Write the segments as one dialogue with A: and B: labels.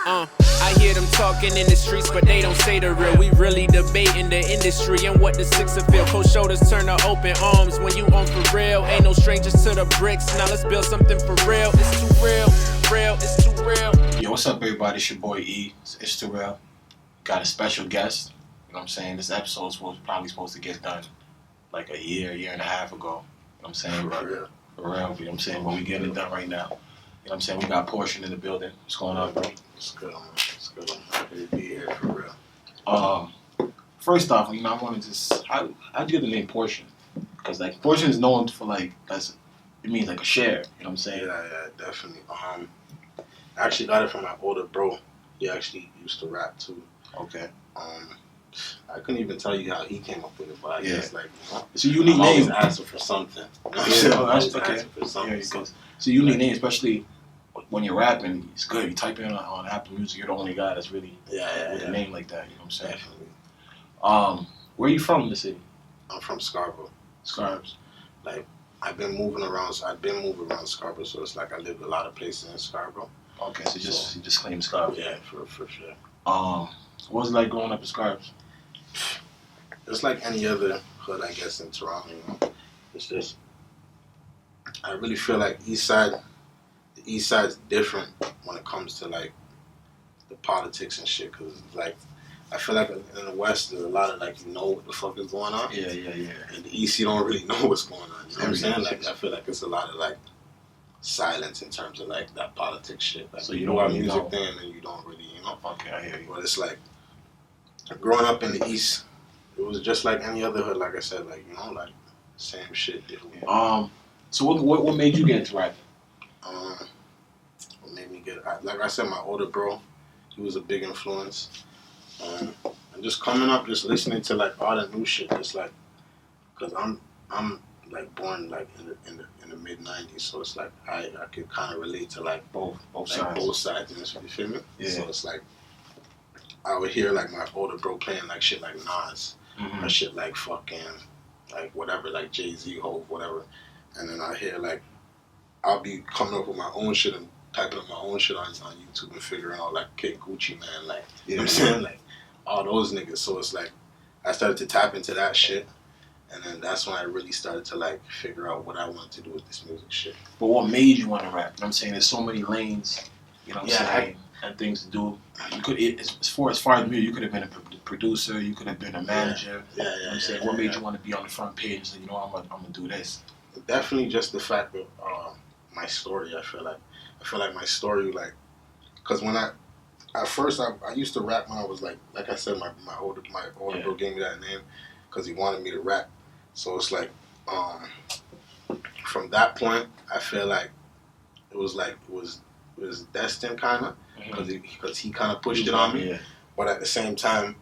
A: I hear them talking in the streets, but they don't say the real. We really debating the industry and what the sixer feel. Cold shoulders turn to open arms when you on for real. Ain't no strangers to the bricks. Now let's build something for real. It's too real, it's too real.
B: Yo, what's up, everybody? It's your boy E. It's too real. Got a special guest. You know what I'm saying? This episode is probably supposed to get done like a year and a half ago. You know what I'm saying?
C: For real.
B: For real. You know what I'm saying? But we getting it done right now. You know what I'm saying? We got Portion in the building. What's going on, bro?
C: It's good, man. It's good. I'm happy to be here, for real.
B: First off, you know, I want to just, how'd you get the name Portion? Because, like, Portion is known for, like, it means, like, a share. You know what I'm saying?
C: Yeah, definitely. I actually got it from my older bro. He actually used to rap, too.
B: Okay.
C: I couldn't even tell you how he came up with it, but I guess, like,
B: it's a unique
C: I'm
B: name.
C: always asking for something. You know what I'm saying? I'm always asking for something.
B: Yeah, it's a unique name, especially when you're rapping. It's good. You type in on Apple Music, you're the only guy that's really with a name like that. You know what I'm saying?
C: Definitely.
B: Where are you from in the city?
C: I'm from Scarborough.
B: Scarborough.
C: Like, I've been moving around Scarborough, so it's like I lived a lot of places in Scarborough.
B: Okay, so you just claim Scarborough.
C: Yeah, for sure.
B: What was it like growing up in Scarborough?
C: It's like any other hood, I guess, in Toronto, you know. It's just, I really feel like the East Side's different when it comes to, like, the politics and shit, because, like, I feel like in the West, there's a lot of, like, you know what the fuck is going on.
B: Yeah.
C: And the East, you don't really know what's going on. You know what I'm saying? Like, I feel like it's a lot of, like, silence in terms of, like, that politics shit. Like,
B: so
C: you know our music then, and you don't really, you know.
B: Okay, I hear you.
C: But it's like, growing up in the East, it was just like any other hood, like I said, like, you know, like, same shit.
B: So what made you get into rapping?
C: What made me get, like I said, my older bro, he was a big influence. And just coming up, just listening to, like, all the new shit, just like, because I'm like born like in the mid '90s, so it's like I could kind of relate to like both sides. You feel me?
B: Yeah.
C: So it's like I would hear like my older bro playing like shit like Nas, or shit like fucking like whatever, like Jay-Z, Hov, whatever, and then I hear like I'll be coming up with my own shit and typing up my own shit on YouTube and figuring out like Kid Gucci Man, like you know what I'm saying, like all those niggas. So it's like I started to tap into that shit. And then that's when I really started to like figure out what I wanted to do with this music shit.
B: But what made you want to rap? You know what I'm saying? There's so many lanes, you know what I'm saying, and things to do. You could, as far as music, you could have been a producer, you could have been a manager. You know what I'm saying? What made you want to be on the front page and say, you know, I'm gonna do this?
C: Definitely just the fact of my story. I feel like my story, like, because when at first I used to rap when I was like I said, my older bro gave me that name because he wanted me to rap. So it's like, from that point, I feel like it was destined kind of, because he kind of pushed it on me. Yeah. But at the same time,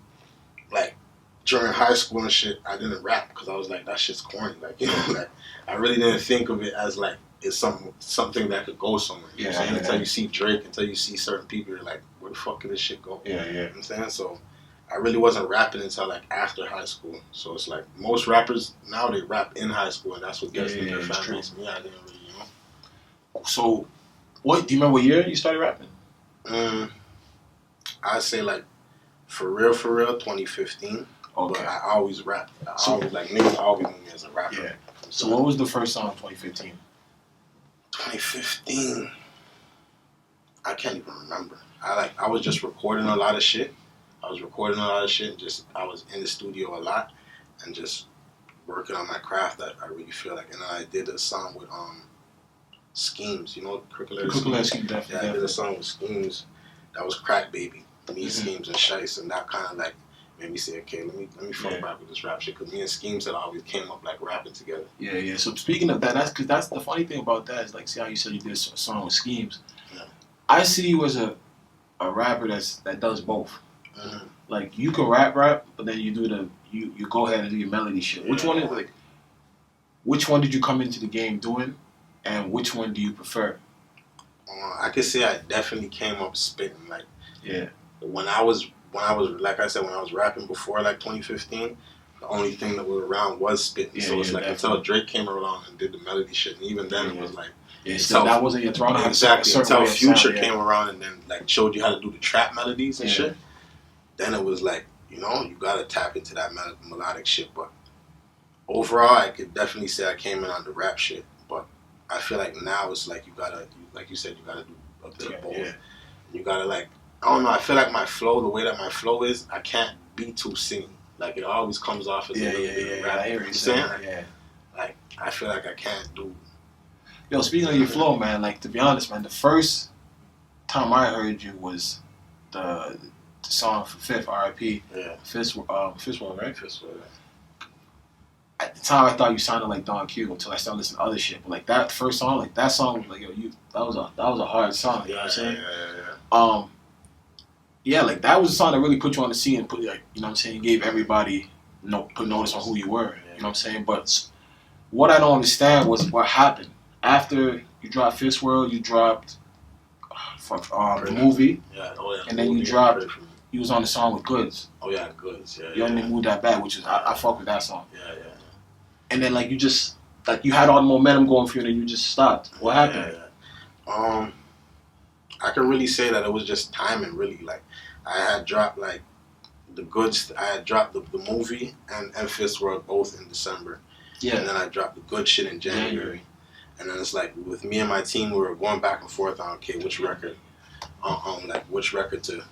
C: like during high school and shit, I didn't rap because I was like, that shit's corny. Like, you know, like I really didn't think of it as like it's something that could go somewhere. You know what I'm saying? Until you see Drake, until you see certain people, you're like, where the fuck can this shit go?
B: Yeah.
C: You know what I'm saying? So I really wasn't rapping until like after high school. So it's like most rappers now, they rap in high school, and that's what gets them their fan base. Me, I didn't really, you know.
B: So, do you remember what year you started rapping?
C: I'd say like for real, 2015. Okay. But I always rapped. Niggas always knew me as a rapper.
B: Yeah. So what was the first song in 2015?
C: 2015. I can't even remember. I was just recording a lot of shit. And just I was in the studio a lot and just working on my craft. I really feel like, and then I did a song with Schemes, you know, Cricket
B: Schemes.
C: Yeah, I did a song with Schemes. That was Crack Baby, me, Schemes, and Shice, and that kind of like made me say, okay, let me fuck rap with this rap shit, because me and Schemes had always came up like rapping together.
B: Yeah. So speaking of that, that's the funny thing about that is like, see how you said you did a song with Schemes. Yeah. I see you as a rapper that does both. Mm-hmm. Like you can rap, but then you do you go ahead and do your melody shit. Which one is like? Which one did you come into the game doing, and which one do you prefer?
C: I could say I definitely came up spitting. Like,
B: yeah.
C: When I was like I said, when I was rapping before like 2015, the only thing that was around was spitting. So it's like until Drake came around and did the melody shit, and even then it was like
B: Yeah, so that wasn't your throne.
C: Exactly. Until Future came around and then like showed you how to do the trap melodies and shit. Then it was like, you know, you gotta tap into that melodic shit. But overall, I could definitely say I came in on the rap shit. But I feel like now it's like you gotta, like you said, you gotta do a bit of both. Yeah. You gotta like, I don't know. I feel like my flow, the way that my flow is, I can't be too singing. Like it always comes off as a little bit of rap.
B: I hear you saying. Yeah.
C: Like I feel like I can't do.
B: Yo, speaking of your flow, man. Like to be honest, man, the first time I heard you was the song for Fifth, R.I.P.
C: Yeah.
B: Fifth World, right?
C: Fifth World.
B: At the time, I thought you sounded like Don Q until I started listening to other shit. But like that first song, like that song, was like yo, that was a hard song. You know what I'm saying? Yeah, like that was a song that really put you on the scene and put like, you know what I'm saying, gave everybody put notice on who you were. You know what I'm saying? But what I don't understand was what happened after you dropped Fifth World. You dropped the movie.
C: Yeah.
B: And then you dropped. You was on the song with Goods.
C: Oh yeah, Goods. Yeah.
B: You only moved that back, which is I fuck with that song.
C: Yeah.
B: And then like you just like you had all the momentum going for you, and then you just stopped. What happened?
C: Yeah. I can really say that it was just timing. Really, like I had dropped like the Goods. I had dropped the movie and Fifth World both in December.
B: Yeah.
C: And then I dropped the Good shit in January. And then it's like with me and my team, we were going back and forth on which record, which record to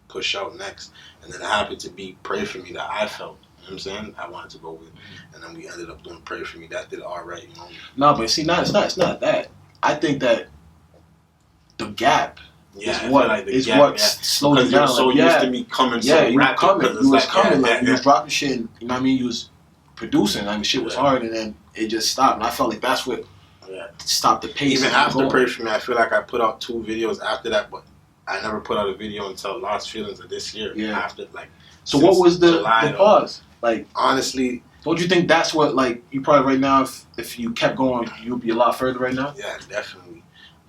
C: push out next. And then it happened to be Pray For Me that I felt. You know what I'm saying? I wanted to go with, and then we ended up doing Pray For Me. That did all right, you know.
B: No, but see, it's not that. I think that the gap is what slowed it down.
C: So used to me coming,
B: you was coming, you was dropping shit. And, you know what I mean? You was producing, like the shit was hard, and then it just stopped. And I felt like that's what stopped the pace.
C: Even after Pray For Me, I feel like I put out 2 videos after that, but I never put out a video until Lost Feelings of this year.
B: Yeah.
C: After like.
B: So what was the pause? Like
C: honestly,
B: don't you think that's what like you probably right now if you kept going you'd be a lot further right now?
C: Yeah, definitely.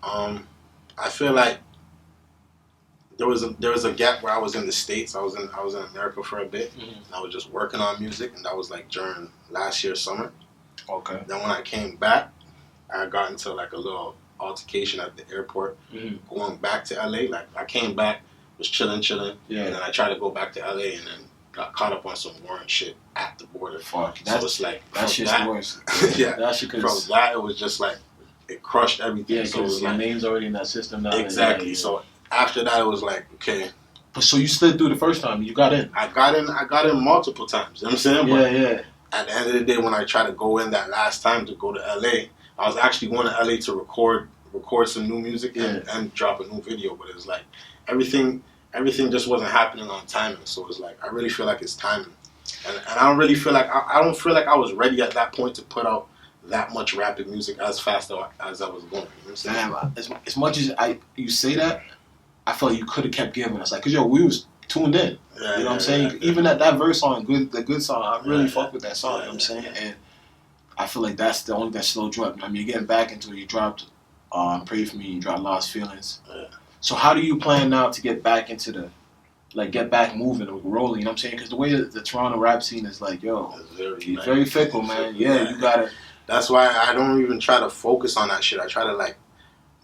C: I feel like there was a gap where I was in the States. I was in America for a bit. And I was just working on music, and that was like during last year's summer.
B: Okay.
C: Then when I came back, I got into like a little altercation at the airport. Going back to LA, like I came back, was chilling, and then I tried to go back to LA, and then got caught up on some warrant shit at the border.
B: Fuck.
C: So it's like
B: that shit's the worst.
C: Yeah. From that, it was just like it crushed everything.
B: Yeah, because your name's already in that system now.
C: Exactly. So after that, it was like okay.
B: But so you slid through the first time. You got in.
C: I got in multiple times. You know what I'm saying?
B: Yeah.
C: But at the end of the day, when I tried to go in that last time to go to LA, I was actually going to LA to record some new music and drop a new video. But it was like everything just wasn't happening on timing. So it's like I really feel like it's timing, and I don't really feel like I don't feel like I was ready at that point to put out that much rapid music as fast as I was going. You know what I'm saying?
B: Damn, as much as you say that, I felt like you could have kept giving us like, cause we was tuned in. You know what I'm saying? Even at that verse on the good song, I really fuck with that song. You know what I'm saying? And I feel like that's the only that slow drop. I mean, you're getting back into it. You dropped Pray For Me. You dropped Lost Feelings.
C: Yeah.
B: So how do you plan now to get back into get back moving or rolling? You know what I'm saying? Because the way the Toronto rap scene is like, it's very fickle, man. Yeah, you gotta.
C: That's why I don't even try to focus on that shit. I try to like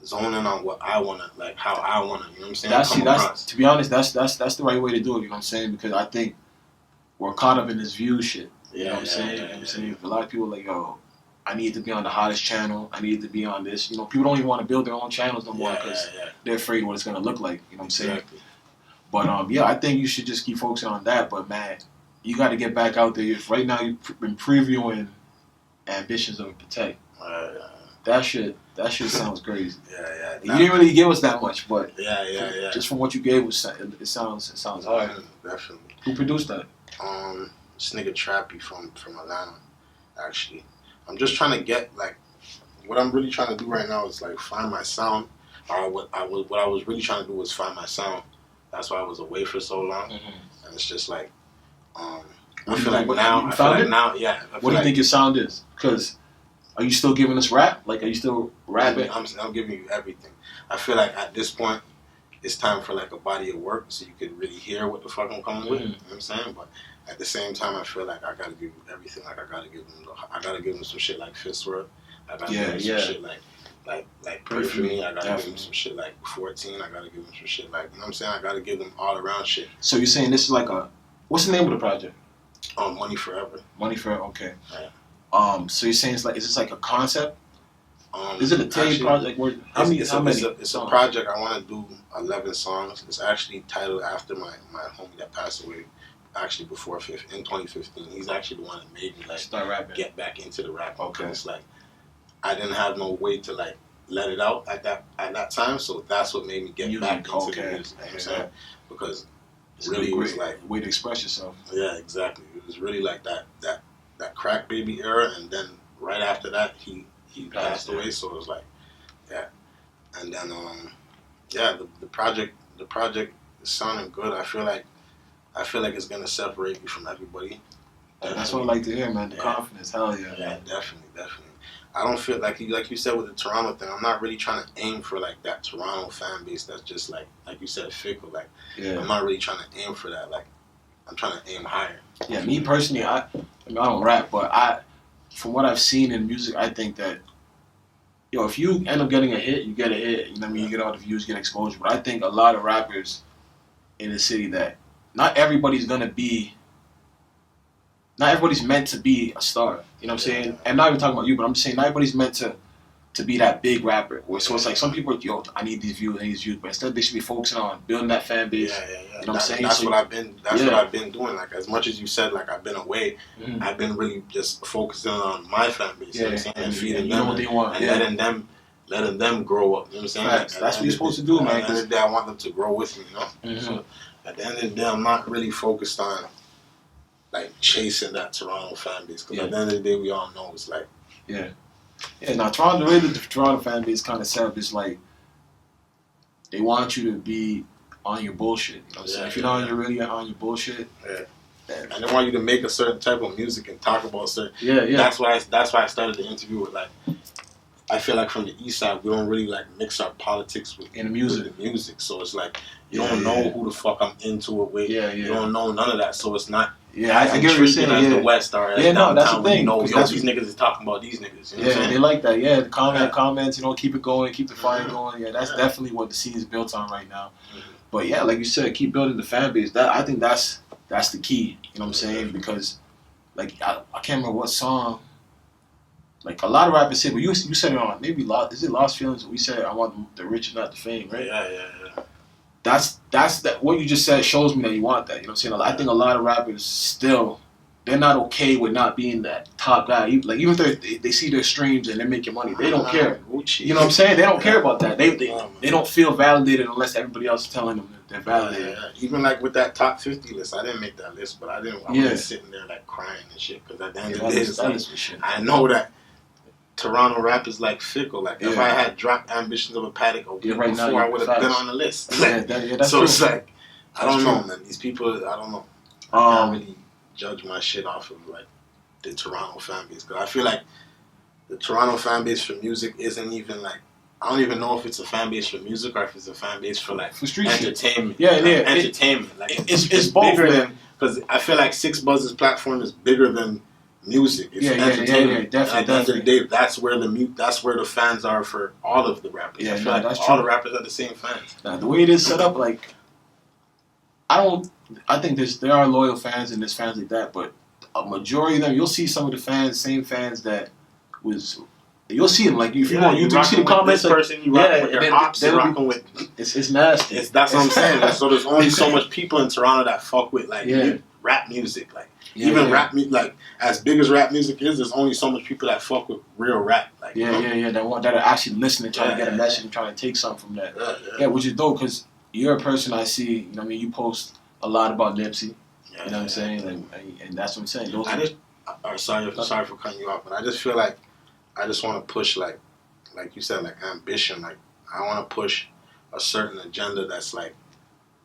C: zone in on what I wanna, like how I wanna. You know what I'm saying?
B: That's to be honest, that's the right way to do it. You know what I'm saying? Because I think we're caught up in this view shit. You know what I'm saying? You know what I'm saying? A lot of people are like, I need to be on the hottest channel. I need to be on this. You know, people don't even want to build their own channels no more because they're afraid what it's going to look like. You know what I'm saying?
C: Exactly.
B: But, I think you should just keep focusing on that. But, man, you got to get back out there. Right now, you've been previewing Ambitions of Patek. That shit sounds crazy. You didn't really give us that much, but just from what you gave us, it sounds hard.
C: Definitely.
B: Who produced that?
C: This nigga Trappy from Atlanta, actually. I'm just trying to get like what I'm really trying to do right now is like find my sound. Or what I was really trying to do was find my sound. That's why I was away for so long. And it's just like I feel like now. Yeah.
B: What do you think your sound is? Because are you still giving us rap? Like, are you still rapping?
C: I'm giving you everything. I feel like at this point, it's time for like a body of work so you can really hear what the fuck I'm coming with. You know what I'm saying? But at the same time, I feel like I gotta give you everything. Like I gotta give them some shit like Fifth World. I gotta give him some shit like Pray For Me. I gotta give him some shit like 14. I gotta give him some shit like, you know what I'm saying? I gotta give them all around shit.
B: So you're saying this is like what's the name of the project?
C: Money Forever.
B: Money Forever. Okay.
C: Yeah.
B: So you're saying is this like a concept? Is it a tape project?
C: It's a project. I want to do 11 songs. It's actually titled after my homie that passed away. Actually, in 2015, he's actually the one that made me like
B: start rapping,
C: get back into the rap.
B: Okay.
C: It's like I didn't have no way to like let it out at that time, so that's what made me get back into the music. You know what I'm saying? Because
B: it's
C: really was like
B: way to express yourself.
C: Yeah, exactly. It was really like that crack baby era, and then right after that he passed away. So it was like, yeah, and then the project is sounding good. I feel like it's gonna separate me from everybody.
B: That's what I like to hear, man. The confidence, hell yeah.
C: Yeah, definitely. I don't feel like you said with the Toronto thing. I'm not really trying to aim for like that Toronto fan base that's just like you said, fickle. Like, I'm not really trying to aim for that. Like, I'm trying to aim higher.
B: Yeah, me personally, I don't rap, but from what I've seen in music, I think that, if you end up getting a hit, you get a hit. You know what I mean? You get all the views, get exposure. But I think a lot of rappers in the city that not everybody's meant to be a star. You know what I'm saying? And not even talking about you, but I'm just saying not everybody's meant to be that big rapper. So it's like some people, I need these views, but instead they should be focusing on building that fan base.
C: Yeah.
B: You know what I'm saying?
C: That's what I've been doing. Like, as much as you said, like, I've been away, I've been really just focusing on my fan base. You know what I'm saying? And feeding them
B: what they want.
C: And letting them grow up. You know what I'm saying?
B: Like, that's what you're supposed to do, man.
C: At the end of the day, I want them to grow with me, you know? So at the end of the day, I'm not really focused on like chasing that Toronto fan base, because at the end of the day, we all know it's like
B: now Toronto, the way the Toronto fan base kind of set up is like they want you to be on your bullshit. You know what I'm saying? If you're not really on your bullshit,
C: and they want you to make a certain type of music and talk about certain. That's why I started the interview with like. I feel like from the east side, we don't really like mix our politics with the music. So it's like you don't know who the fuck I'm into it with. You don't know none of that. So it's not.
B: I get what you're saying.
C: As the West or as downtown,
B: that's the thing.
C: These niggas is talking about these niggas. You know what I'm saying?
B: They like that. Yeah, the comments. Keep it going, keep the fire going. Yeah, that's definitely what the scene is built on right now. But yeah, like you said, keep building the fan base. I think that's the key. You know what I'm saying? Because like I can't remember what song. Like a lot of rappers say, but you said it on maybe is it Lost Feelings? We said I want the rich and not the fame, right?
C: Yeah.
B: That's what you just said shows me that you want that. You know what I'm saying? I think a lot of rappers still they're not okay with not being that top guy. Like even if they see their streams and they're making money, they don't care. You know what I'm saying? They don't care about that. They don't feel validated unless everybody else is telling them that they're validated.
C: Even like with that top 50 list, I didn't make that list, but I wasn't sitting there like crying and shit, because at the end of the day, I know that Toronto rap is like fickle. Like if I had dropped Ambitions of a Patek before, I would have been on the list. That's so true. It's like I don't know, man. These people, I don't know. I can't really judge my shit off of like the Toronto fan base, because I feel like the Toronto fan base for music isn't even like, I don't even know if it's a fan base for music or if it's a fan base for like
B: street
C: entertainment.
B: Shit.
C: Entertainment. Like
B: it's both,
C: bigger than, because I feel like Six Buzz's platform is bigger than music. It's entertainment.
B: Definitely.
C: At the end of the day, that's where the fans are for all of the rappers. I feel like that's all the rappers are the same fans.
B: Now, the way it is set up, like I think there are loyal fans and there's fans like that, but a majority of them, you'll see some of the same fans that you'll see them, like if you go on YouTube, you see the comments.
C: This person, you rocking with their ops, you rocking with.
B: It's nasty.
C: That's what I'm saying. So there's only so much people in Toronto that fuck with like rap music, like rap music. Like as big as rap music is, there's only so much people that fuck with real rap. Like
B: that are actually listening, trying to get a message, and trying to take something from that. Which is dope, because you're a person I see. You know what I mean? You post a lot about Nipsey. You know what I'm saying? And that's what I'm saying.
C: Sorry for cutting you off, but I just feel like I just want to push like you said, like ambition. Like I want to push a certain agenda that's like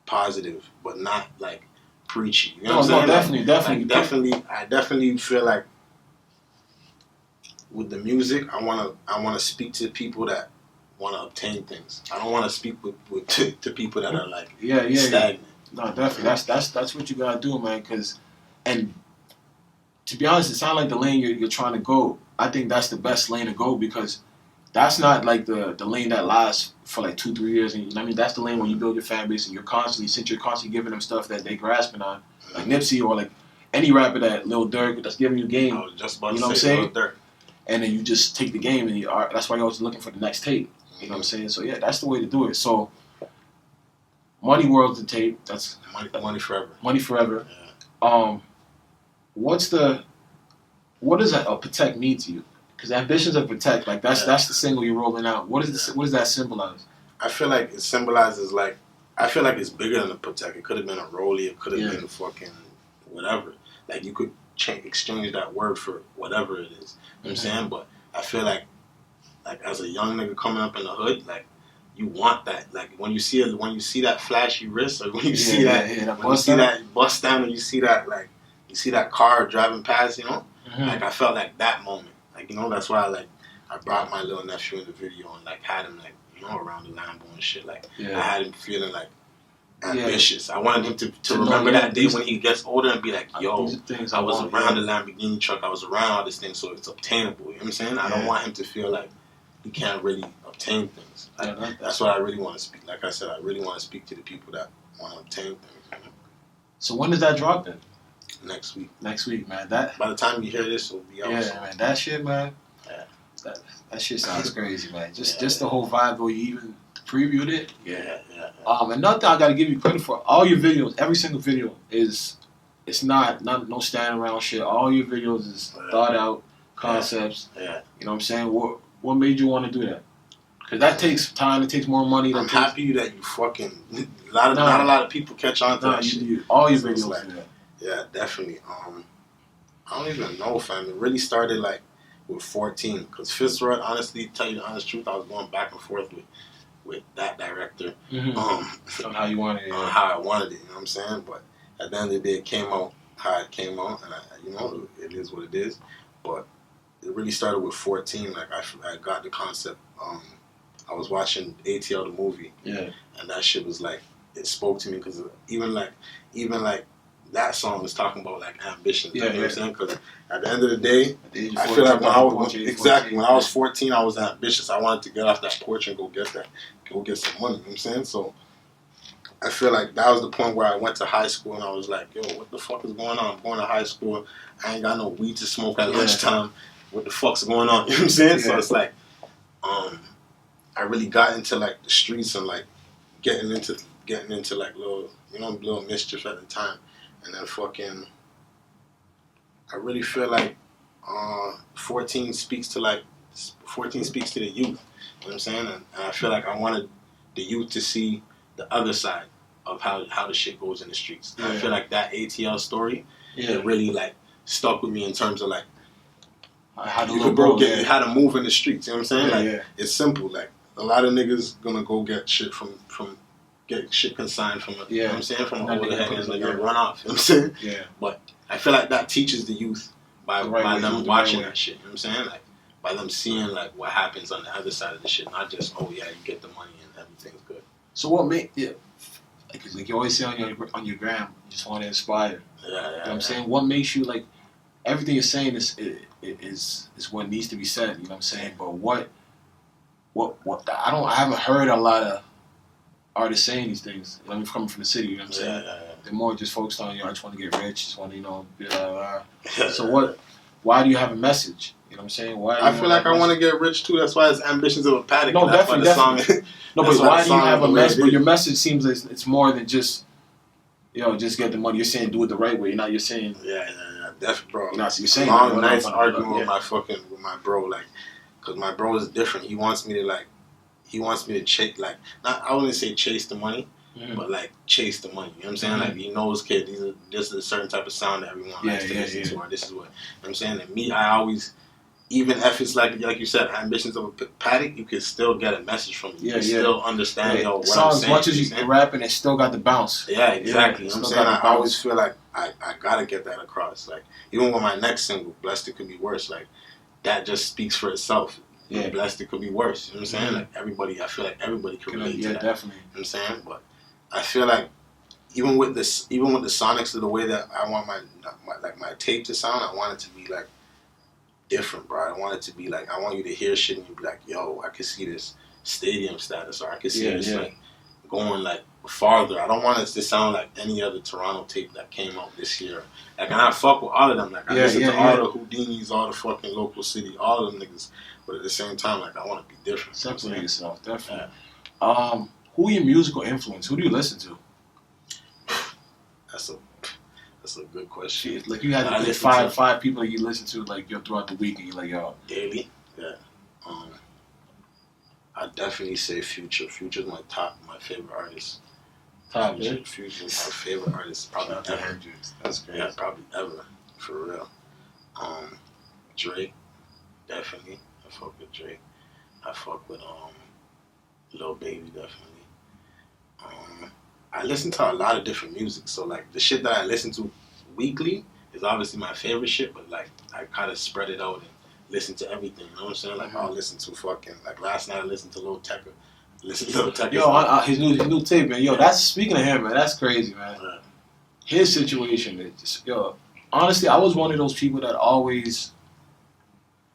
C: positive, but not like preachy. You know what I'm saying? Definitely. I definitely feel like with the music, I wanna speak to people that want to obtain things. I don't want to speak to people that are like stagnant.
B: No, definitely. That's what you gotta do, man. And to be honest, it sounds like the lane you're trying to go. I think that's the best lane to go because that's not like the lane that lasts for like 2-3 years. And you know what I mean, that's the lane where you build your fan base and you're constantly giving them stuff that they grasping on, like Nipsey or like any rapper that Lil Durk that's giving you game.
C: I was just about
B: you
C: to
B: know what I'm
C: say
B: saying?
C: Lil Durk.
B: And then you just take the game and that's why you're always looking for the next tape. You know what I'm saying? So yeah, that's the way to do it. So Money World's the tape. That's
C: Money Forever.
B: Money Forever.
C: Yeah.
B: What does a Patek mean to you? Because Ambitions of Patek, like that's the single you're rolling out. What does that symbolize?
C: I feel like it symbolizes like I feel like it's bigger than a Patek. It could have been a Rollie. It could have been a fucking whatever. Like you could exchange that word for whatever it is. You know what I'm saying? But I feel like as a young nigga coming up in the hood, like you want that. Like when you see that flashy wrist, or when you see that bust down, and you see that car driving past, you know, like I felt like that moment. Like, you know, that's why I brought my little nephew in the video and like had him like, you know, around the Lambo and shit. Like I had him feeling like ambitious. I wanted him to remember that day when he gets older and be like, yo, I was around the Lamborghini truck, I was around all these things, so it's obtainable. You know what I'm saying? I don't want him to feel like he can't really obtain things. Like, that's what I really want to speak. Like I said, I really want to speak to the people that want to obtain things. You know?
B: So when does that drop then?
C: Next week,
B: man. That
C: by the time you hear this, it'll be out.
B: Yeah, man. That shit, man.
C: Yeah.
B: That shit sounds crazy, man. Just the whole vibe where you even previewed it.
C: Yeah.
B: Another thing I gotta give you credit for, all your videos, every single video it's not no standing around shit. All your videos is thought out concepts.
C: Yeah.
B: You know what I'm saying? What made you want to do that? Because that takes time. It takes more money.
C: I'm happy that you fucking not a lot of people catch on to that shit.
B: All your videos
C: like,
B: do that.
C: Yeah, definitely. I don't even know, fam. It really started like with 14. Because Fitzroy, honestly, tell you the honest truth, I was going back and forth with that director.
B: On how you wanted it.
C: On how I wanted it, you know what I'm saying? But at the end of the day, it came out how it came out. And, you know, it is what it is. But it really started with 14. Like, I got the concept. I was watching ATL, the movie. Yeah. And that shit was like, it spoke to me because even that song was talking about like ambition. You know what I'm saying? Because at the end of the day, I feel like when I was 14, I was ambitious. I wanted to get off that porch and go get some money. You know what I'm saying? So I feel like that was the point where I went to high school and I was like, yo, what the fuck is going on? I'm going to high school. I ain't got no weed to smoke at lunchtime. What the fuck's going on? You know what I'm saying? So it's like, I really got into like the streets and like getting into like little mischief at the time. And then fucking, I really feel like 14 speaks to the youth. You know what I'm saying? And I feel like I wanted the youth to see the other side of how the shit goes in the streets. And I feel like that ATL story, it really like stuck with me in terms of like how to move in the streets. You know what I'm saying? It's simple. Like a lot of niggas gonna go get shit get shit consigned from you know what I'm saying, from over the head and they're gonna run off. You know what I'm saying? Yeah. But I feel like that teaches the youth by them watching that shit. You know what I'm saying? Like by them seeing like what happens on the other side of the shit, not just you get the money and everything's good.
B: So what like you always say on your gram, you just want to inspire.
C: Yeah.
B: You know what I'm saying? What makes you like everything you're saying is what needs to be said. You know what I'm saying? But what I haven't heard a lot of artists saying these things. I mean, coming from the city, you know what I'm saying? They're more just focused on, I just want to get rich, just want to, blah, blah, blah. So why do you have a message? You know what I'm saying? I feel like
C: I want to get rich too. That's why it's Ambitions of a Patek.
B: No, definitely. No, but why do you have a message? But your message seems like it's more than just, just get the money. You're saying do it the right way. You're saying...
C: Yeah, definitely, bro.
B: You're saying...
C: Long nights arguing with my bro, like, because my bro is different. He wants me to chase, like, I wouldn't say chase the money, but like chase the money. You know what I'm saying? Like, he knows, kid, this is a certain type of sound that everyone likes to listen to, or this is what, you know what I'm saying? And me, I always, even if it's like you said, Ambitions of a Patek, you can still get a message from me. You can still understand, what I'm saying.
B: As much as you can rap and it still got the bounce.
C: Yeah, exactly. You know what I'm saying? I always feel like I gotta get that across. Like, even with my next single, Blessed It Could Be Worse, like, that just speaks for itself. Yeah. Blessed It Could Be Worse. You know what I'm saying? Like, I feel like everybody can relate to that.
B: Definitely.
C: You know what I'm saying? But I feel like even with the sonics of the way that I want my tape to sound, I want it to be like different, bro. I want it to be like, I want you to hear shit and you be like, yo, I can see this stadium status, or I can see this like going like farther. I don't want it to sound like any other Toronto tape that came out this year. Like, and I fuck with all of them. Like, I listen to all the Houdinis, all the fucking Local City, all of them niggas. But at the same time, like, I want to be different.
B: Separate yourself, definitely. Who are your musical influence? Who do you listen to?
C: That's a good question.
B: Shit, like, you had to pick five people that you listen to, like, throughout the week, and you're like, yo.
C: Daily? Yeah. I'd definitely say Future. Future's my favorite artist. Future's my favorite artist, probably ever.
B: That's crazy.
C: Yeah, probably ever, for real. Drake, definitely. I fuck with Drake. I fuck with Lil Baby, definitely. I listen to a lot of different music, so like the shit that I listen to weekly is obviously my favorite shit, but like I kind of spread it out and listen to everything. You know what I'm saying? Like I'll listen to fucking, like last night I listened to Lil Tecca.
B: Yo, his new tape, man. Yo, that's, speaking of him, man, that's crazy, man.
C: Yeah.
B: His situation is just, yo. Honestly, I was one of those people that always,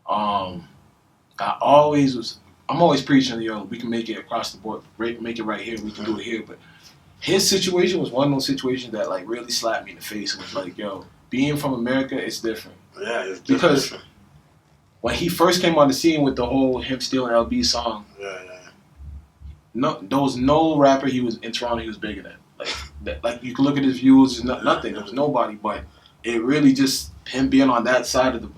B: I'm always preaching, yo, we can make it across the board, make it right here, we can do it here. But his situation was one of those situations that like really slapped me in the face and was like, yo, being from America, it's different.
C: Yeah, it's different.
B: Because when he first came on the scene with the whole him stealing LB song, there was no rapper he was in Toronto he was bigger than. Like you can look at his views, nothing. There was nobody, but it really just him being on that side of the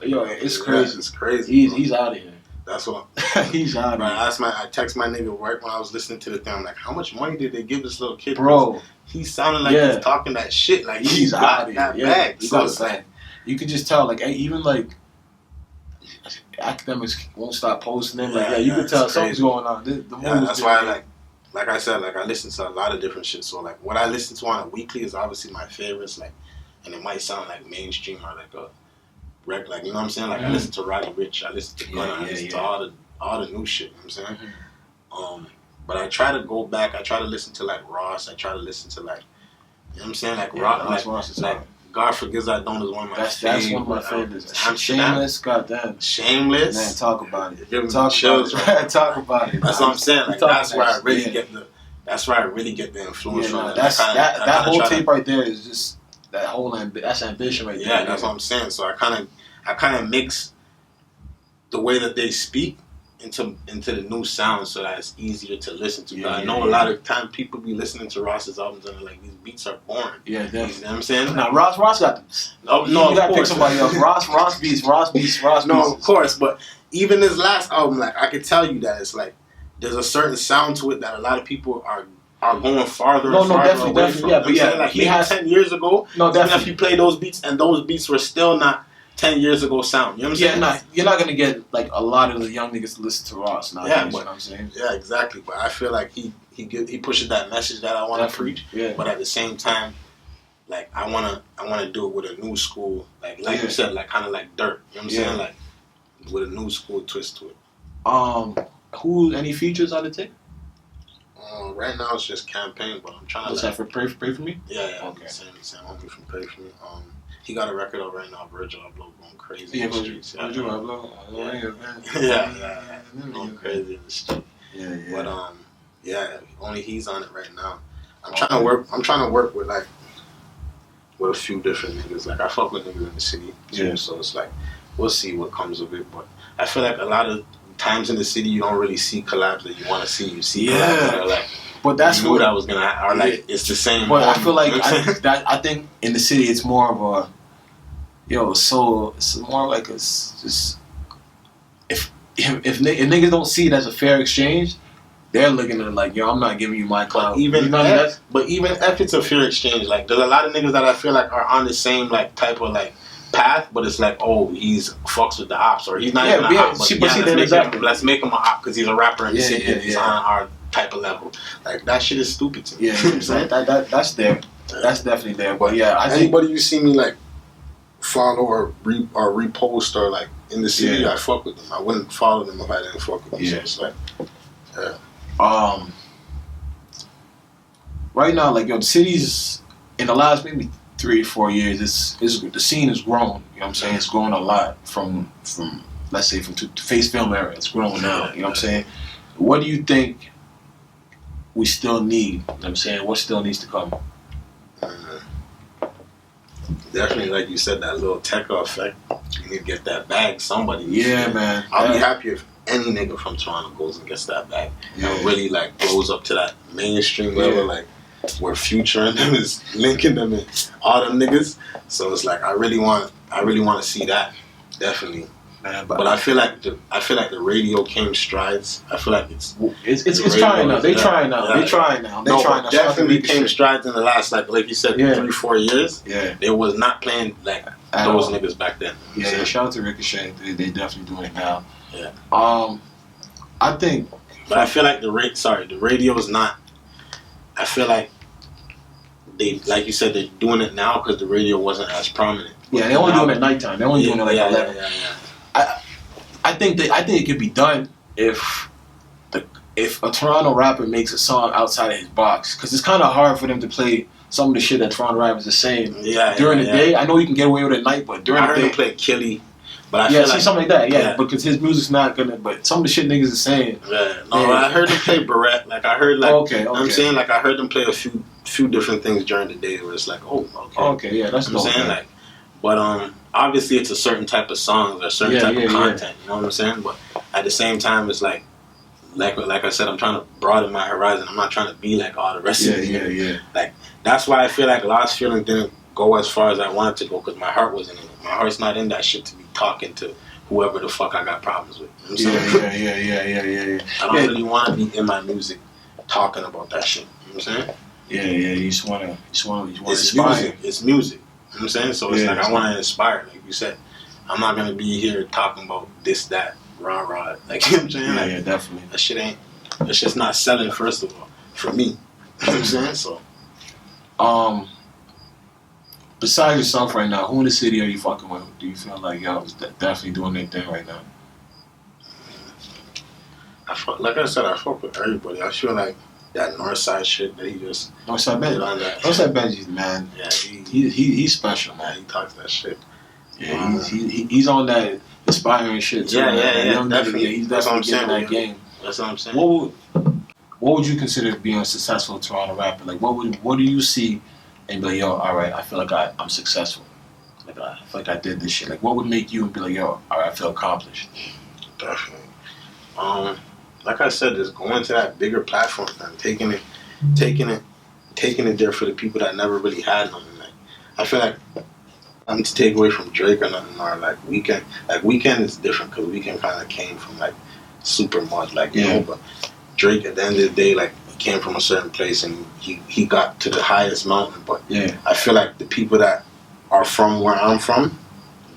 B: it's crazy.
C: It's crazy.
B: He's out of here.
C: That's what
B: he's out of here.
C: I text my nigga right when I was listening to the thing. I'm like, how much money did they give this little kid?
B: Bro,
C: he sounded like he's talking that shit. Like
B: he's out of
C: that
B: here.
C: bag.
B: So it's like you could just tell, like even like academics won't stop posting them. Like you could tell something's going on.
C: That's why like I said, like I listen to a lot of different shit. So like what I listen to on a weekly is obviously my favorites. Like, and it might sound like mainstream or like a rec, like, you know what I'm saying? Like I listen to Roddy Ricch, I listen to Gunna, I listen to all the new shit. You know what I'm saying? But I try to go back. I try to listen to like Ross. I try to listen to like, you know what I'm saying? Like Ross, like God Forgives I Don't is one of my favorites. That's one of my favorites. Shameless, goddamn. Shameless. Man, talk about it. Talk about it. That's what I'm saying. Like that's where I really get the. That's where I really get the influence from.
B: That whole tape right there is just that whole that's ambition right there.
C: Yeah, that's what I'm saying. So I kind of mix the way that they speak into the new sound so that it's easier to listen to. I know a lot of time people be listening to Ross's albums and they're like, these beats are boring. Yeah, definitely. You know what I'm saying?
B: Now Ross got them. No, you gotta pick somebody else. Ross beats.
C: No, of course, but even his last album, like I could tell you that it's like there's a certain sound to it that a lot of people are going farther and farther away from.
B: Yeah, but
C: like
B: he has
C: 10 years ago.
B: No, definitely.
C: Even if you play those beats and those beats were still not 10 years ago sound. You know what I'm saying?
B: You're not gonna get like a lot of the young niggas to listen to Ross now. You know what I'm saying?
C: Yeah, exactly. But I feel like he pushes that message that I want to preach. Yeah. But at the same time, like I wanna do it with a new school, like you said, like kind of like Dirt. You know what I'm saying? Like with a new school twist to it.
B: Any features on the tape?
C: Right now it's just Campaign, but I'm trying to.
B: What's that for? Pray for me?
C: Yeah. Okay. Same homie from Pray for Me. He got a record out right now, Virgil Abloh, going crazy in the streets. Virgil Abloh. Yeah. Going crazy in the street. Yeah. But only he's on it right now. I'm trying to work with like with a few different niggas. Like I fuck with niggas in the city too, so it's like we'll see what comes of it. But I feel like a lot of times in the city you don't really see collabs that you want to see. You see collabs that are like,
B: but that's what
C: I was gonna, or like it's the same.
B: But I feel like I think in the city it's more of a so it's more like it's just if niggas don't see it as a fair exchange, they're looking at it like, I'm not giving you my clout.
C: But even if it's a fair exchange, like there's a lot of niggas that I feel like are on the same like type of like path, but it's like, he's fucks with the ops, or he's not even an op, but let's make him an op because he's a rapper in the city and he's on our type of level. Like that shit is stupid to me.
B: Yeah, that's there. That's definitely there. But
C: anybody you see me like follow or repost or like in the city, I fuck with them. I wouldn't follow them if I didn't fuck with them. So it's like, right
B: now, like the city's in the last maybe 3-4 years, it's the scene has grown. You know what I'm saying? It's grown a lot from let's say from the face film era. It's grown now. You know what I'm saying? What do you think we still need? You know what I'm saying? What still needs to come?
C: Definitely, like you said, that little tech effect. You need to get that bag. Somebody.
B: Yeah, man.
C: I'll be happy if any nigga from Toronto goes and gets that bag.
B: Yeah.
C: And really like blows up to that mainstream level, like where Future and them is linking them and all them niggas. So it's like I really want to see that. Definitely.
B: Man,
C: but I feel like the radio came strides. I feel like it's
B: trying now. They trying now. They trying now. They trying now.
C: Definitely came strides in the last like you said 3-4 years.
B: Yeah,
C: they was not playing like those niggas back then.
B: Yeah, shout out to Ricochet. They definitely doing it now.
C: Yeah.
B: I think.
C: But I feel like the radio is not. I feel like they, like you said, they're doing it now because the radio wasn't as prominent.
B: Yeah, they only doing it at nighttime. They only doing it like 11.
C: Yeah.
B: I think it could be done if a Toronto rapper makes a song outside of his box, because it's kind of hard for them to play some of the shit that Toronto rappers are saying during the day. I know you can get away with it at night, but during the day, I heard
C: him play Killy. But I feel like
B: something like that, because his music's not gonna. But some of the shit niggas are saying.
C: Yeah, no, I heard them play Barrett. Like I heard, like
B: okay.
C: I'm saying, like I heard them play a few different things during the day where it's like,
B: okay, yeah, that's
C: what I'm saying, like, but obviously it's a certain type of songs or a certain type of content. You know what I'm saying? But at the same time, it's like I said, I'm trying to broaden my horizon. I'm not trying to be like all the rest of them.
B: Yeah.
C: Like that's why I feel like Lost Feeling didn't go as far as I wanted to go, because my heart wasn't in it. My heart's not in that shit to be talking to whoever the fuck I got problems with. You know what I'm saying?
B: Yeah.
C: I don't really want to be in my music talking about that shit. You know what I'm saying?
B: Yeah. You just wanna
C: it's
B: inspire.
C: Music. It's music. You know what I'm saying? So it's like I want to inspire. Like you said, I'm not gonna be here talking about this, that, rah. Like, you know what I'm saying?
B: Yeah, definitely.
C: That shit's not selling, first of all, for me. You know what I'm saying? So,
B: besides yourself right now, who in the city are you fucking with? Do you feel like y'all is definitely doing their thing right now?
C: Like I said, I fuck with everybody. I feel like that Northside shit that he just
B: Northside Benji's man.
C: Yeah,
B: he's special, man.
C: He talks that shit.
B: Yeah, he's on that inspiring shit too.
C: Yeah, definitely.
B: He's definitely getting that game.
C: That's what I'm saying.
B: What would you consider being a successful Toronto rapper? Like, what do you see and be like, yo, all right, I feel like I'm successful. Like, I feel like I did this shit. Like, what would make you be like, yo, all right, I feel accomplished?
C: Definitely. Like I said, just going to that bigger platform and taking it there for the people that never really had nothing. Like, I feel like I'm to take away from Drake or nothing, or like Weeknd. Like Weeknd is different because Weeknd kind of came from like super mud, like you know. But Drake, at the end of the day, like he came from a certain place and he got to the highest mountain. But I feel like the people that are from where I'm from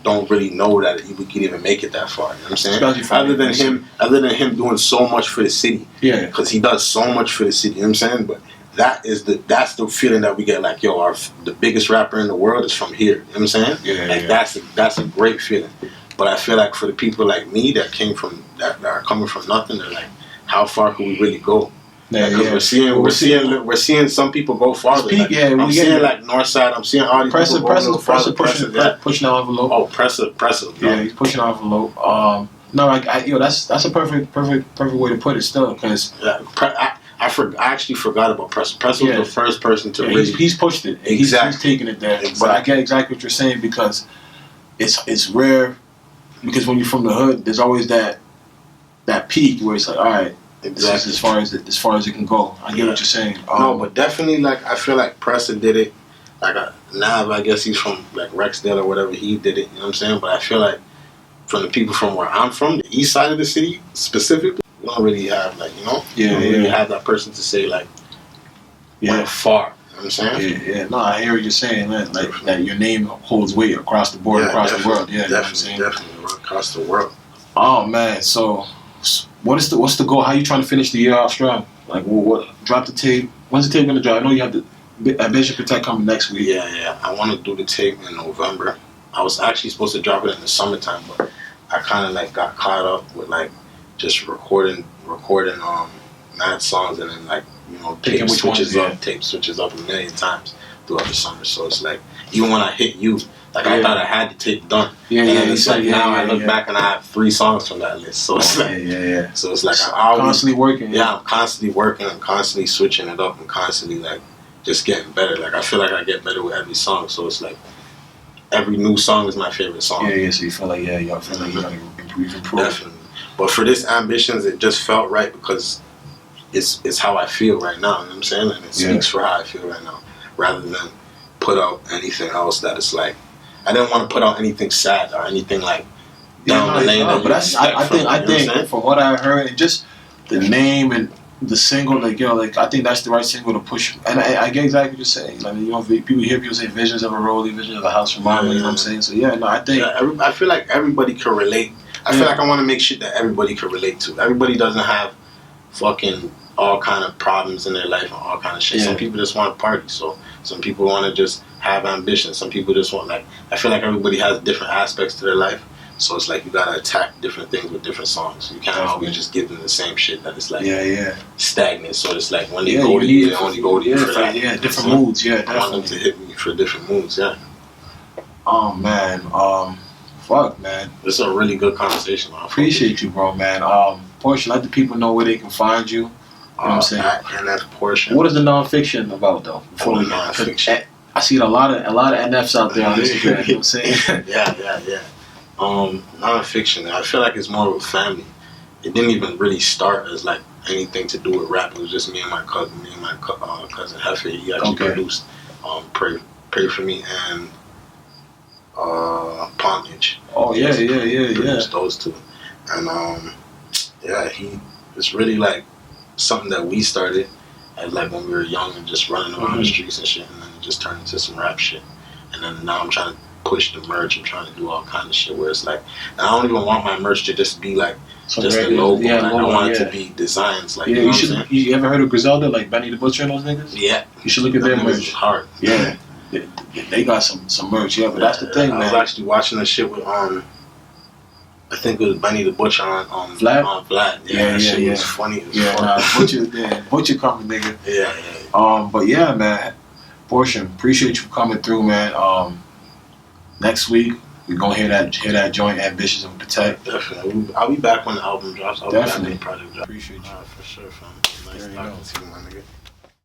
C: don't really know that he could even make it that far. You know what I'm saying? Other than him doing so much for the city. Yeah. Because he does so much for the city. You know what I'm saying? But that's the feeling that we get. Like, yo, the biggest rapper in the world is from here. You know what I'm saying? Yeah. That's a great feeling. But I feel like for the people like me that are coming from nothing, they're like, how far can we really go? Because we're seeing some people go farther. Like, I'm seeing like Northside. I'm seeing all these people go farther.
B: Pushing the envelope.
C: Oh, Pressa.
B: Yeah, he's pushing the envelope. No, that's a perfect way to put it. Still, because
C: I actually forgot about Pressa. Pressa was the first person to really.
B: He's pushed it.
C: Exactly.
B: He's taking it there. Exactly. But I get exactly what you're saying, because it's rare. Because when you're from the hood, there's always that peak where it's like, all right. Exactly. As far as it can go. I get what you're saying.
C: No, but definitely, like, I feel like Preston did it. Like, Nav, I guess he's from, like, Rexdale or whatever, he did it, you know what I'm saying? But I feel like from the people from where I'm from, the east side of the city, specifically, we don't really have, like, you know? We don't really have that person to say, like, went far. You know what I'm saying?
B: Yeah. No, I hear what you're saying. Like, that your name holds weight across the board, across the world. Yeah,
C: definitely across the world.
B: Oh, man, so... What's the goal? How you trying to finish the year off strong? Like, what? Drop the tape. When's the tape gonna drop? I know you have the Bishop Patek coming next week.
C: Yeah. I want to do the tape in November. I was actually supposed to drop it in the summertime, but I kind of like got caught up with like just recording mad songs, and then like, you know, tape switches up a million times throughout the summer. So it's like even when I hit you, like I thought I had the tape done.
B: Yeah,
C: and
B: yeah.
C: it's like now I look back and I have 3 songs from that list. So it's like, So it's like I always
B: constantly working.
C: Yeah, I'm constantly working. I'm constantly switching it up. I'm constantly like just getting better. Like I feel like I get better with every song. So it's like every new song is my favorite song.
B: Yeah. So you feel like you feel like you gotta improve.
C: Definitely. But for this Ambitions, it just felt right because it's how I feel right now. You know what I'm saying? And it speaks for how I feel right now, rather than put out anything else that is like. I didn't want to put out anything sad or anything like down the lane.
B: But that's I think from what I heard, and just the name and the single, like I think that's the right single to push. And I get exactly what you're saying. Like people hear people say visions of a rollie, visions of a house from mama. You know what I'm saying? So I think
C: I feel like everybody can relate. I feel like I want to make shit that everybody can relate to. Everybody doesn't have fucking all kind of problems in their life and all kind of shit. Some people just want to party. So some people want to just have ambition. Some people just want I feel like everybody has different aspects to their life. So it's like you gotta attack different things with different songs. You can't always just give them the same shit that is like stagnant. So it's like when they go to you, they only go to you for that.
B: Yeah, different moods. Yeah, definitely.
C: I want them to hit me for different moods. Yeah.
B: Oh man. Fuck man.
C: This is a really good conversation. Man.
B: Appreciate you, bro, man. Portion, let the people know where they can find you. You know what I'm saying?
C: At NfPortion.
B: What is the nonfiction about though? Before we
C: nonfiction.
B: I see a lot of NFs out there on Instagram. You know what I'm saying?
C: Yeah. Nonfiction. I feel like it's more of a family. It didn't even really start as like anything to do with rap. It was just me and my cousin, cousin Hefe. He actually produced Pray For Me and Pomage.
B: Oh yeah.
C: Produced those two, and it's really like something that we started as like when we were young and just running around the streets and shit, and then it just turned into some rap shit. And then now I'm trying to push the merch and trying to do all kind of shit where it's like, and I don't even want my merch to just be like just a logo. I want it to be designs. Like
B: you ever heard of Griselda, like Benny the Butcher and those niggas?
C: Yeah,
B: you should look at their merch.
C: Hard.
B: Yeah, they got some merch. Yeah, but that's the thing, man.
C: I was actually watching the shit with I think it was Benny the Butcher on
B: Vlad.
C: On Vlad. Yeah, shit was funny.
B: Butcher coming, nigga.
C: Yeah.
B: But yeah, man. Portion, appreciate you coming through, man. Next week we're gonna hear that joint Ambitions of Patek.
C: Definitely. I'll be back when the album drops. I'll be back when the project drops.
B: Appreciate you.
C: For sure, fam. Nice talking to you, my nigga.